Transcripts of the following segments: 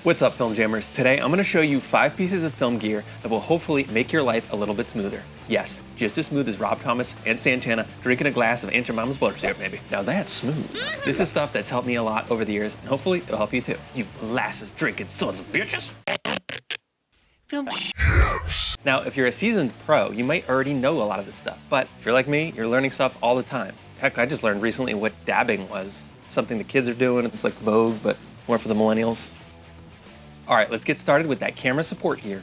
What's up, Film Jammers? Today I'm going to show you 5 pieces of film gear that will hopefully make your life a little bit smoother. Yes, just as smooth as Rob Thomas and Santana drinking a glass of Aunt Jemima's butter syrup, maybe. Now that's smooth. This is stuff that's helped me a lot over the years, and hopefully it'll help you too. You molasses drinking sons of bitches. Film. Now, if you're a seasoned pro, you might already know a lot of this stuff, but if you're like me, you're learning stuff all the time. Heck, I just learned recently what dabbing was. It's something the kids are doing. It's like Vogue, but more for the millennials. All right, let's get started with that camera support gear.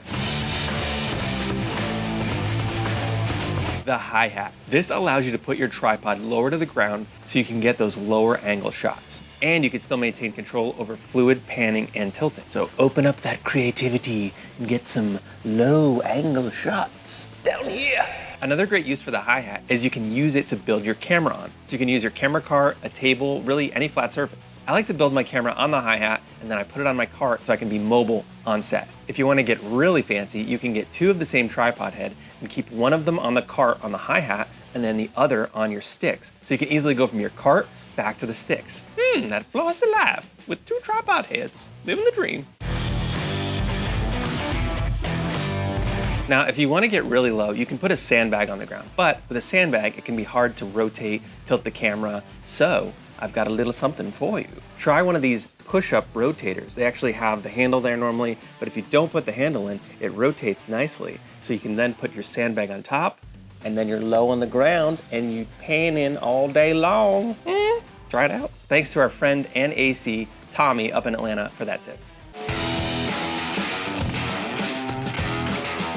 The Hihat. This allows you to put your tripod lower to the ground so you can get those lower angle shots. And you can still maintain control over fluid panning and tilting. So open up that creativity and get some low angle shots down here. Another great use for the Hihat is you can use it to build your camera on. So you can use your camera cart, a table, really any flat surface. I like to build my camera on the Hihat and then I put it on my cart so I can be mobile on set. If you want to get really fancy, you can get 2 of the same tripod head and keep one of them on the cart on the Hihat and then the other on your sticks. So you can easily go from your cart back to the sticks. That flows to life with 2 tripod heads, living the dream. Now, if you want to get really low, you can put a sandbag on the ground, but with a sandbag, it can be hard to rotate, tilt the camera, so I've got a little something for you. Try one of these push-up rotators. They actually have the handle there normally, but if you don't put the handle in, it rotates nicely. So you can then put your sandbag on top, and then you're low on the ground, and you pan in all day long. Try it out. Thanks to our friend and AC, Tommy, up in Atlanta for that tip.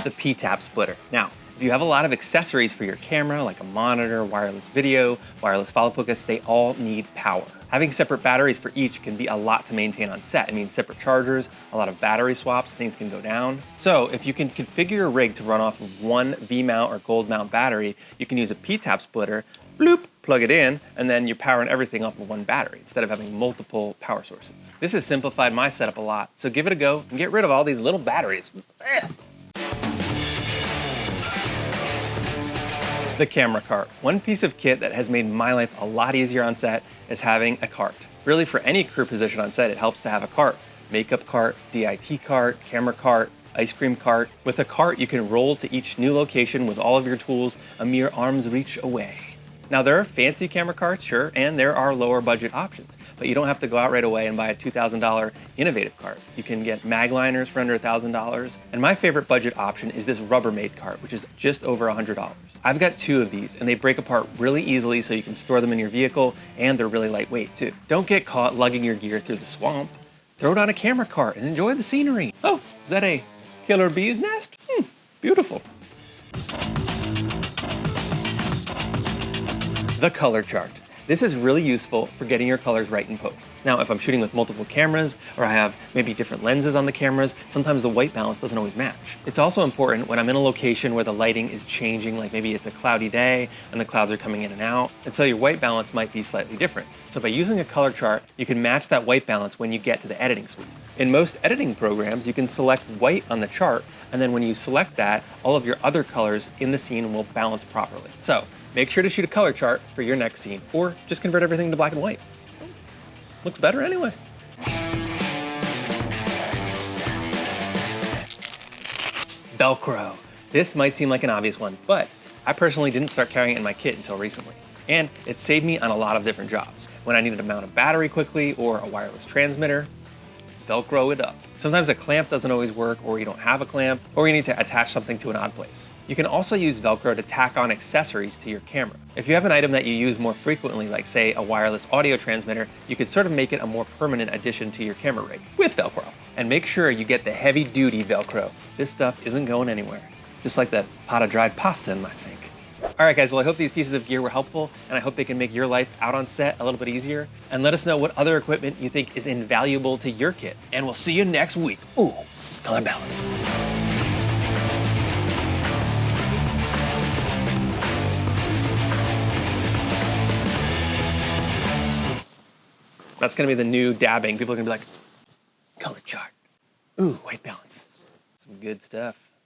The P-tap splitter. Now, if you have a lot of accessories for your camera, like a monitor, wireless video, wireless follow focus, they all need power. Having separate batteries for each can be a lot to maintain on set. It means separate chargers, a lot of battery swaps, things can go down. So if you can configure your rig to run off of one V-mount or gold mount battery, you can use a P-tap splitter, bloop, plug it in, and then you're powering everything off of one battery instead of having multiple power sources. This has simplified my setup a lot, so give it a go and get rid of all these little batteries. The camera cart. One piece of kit that has made my life a lot easier on set is having a cart. Really, for any crew position on set, it helps to have a cart. Makeup cart, DIT cart, camera cart, ice cream cart. With a cart, you can roll to each new location with all of your tools a mere arm's reach away. Now, there are fancy camera carts, sure, and there are lower budget options, but you don't have to go out right away and buy a $2,000 innovative cart. You can get mag liners for under $1,000. And my favorite budget option is this Rubbermaid cart, which is just over $100. I've got 2 of these, and they break apart really easily so you can store them in your vehicle, and they're really lightweight too. Don't get caught lugging your gear through the swamp. Throw it on a camera cart and enjoy the scenery. Oh, is that a killer bee's nest? Beautiful. The color chart. This is really useful for getting your colors right in post. Now, if I'm shooting with multiple cameras, or I have maybe different lenses on the cameras, sometimes the white balance doesn't always match. It's also important when I'm in a location where the lighting is changing, like maybe it's a cloudy day and the clouds are coming in and out, and so your white balance might be slightly different. So by using a color chart, you can match that white balance when you get to the editing suite. In most editing programs, you can select white on the chart, and then when you select that, all of your other colors in the scene will balance properly. So, make sure to shoot a color chart for your next scene, or just convert everything to black and white. Looks better anyway. Velcro. This might seem like an obvious one, but I personally didn't start carrying it in my kit until recently. And it saved me on a lot of different jobs. When I needed to mount a battery quickly or a wireless transmitter, Velcro it up. Sometimes a clamp doesn't always work, or you don't have a clamp, or you need to attach something to an odd place. You can also use Velcro to tack on accessories to your camera. If you have an item that you use more frequently, like say a wireless audio transmitter, you could sort of make it a more permanent addition to your camera rig with Velcro. And make sure you get the heavy duty Velcro. This stuff isn't going anywhere. Just like that pot of dried pasta in my sink. All right, guys, well, I hope these pieces of gear were helpful, and I hope they can make your life out on set a little bit easier. And let us know what other equipment you think is invaluable to your kit. And we'll see you next week. Ooh, color balance. That's gonna be the new dabbing. People are gonna be like, color chart. Ooh, white balance. Some good stuff.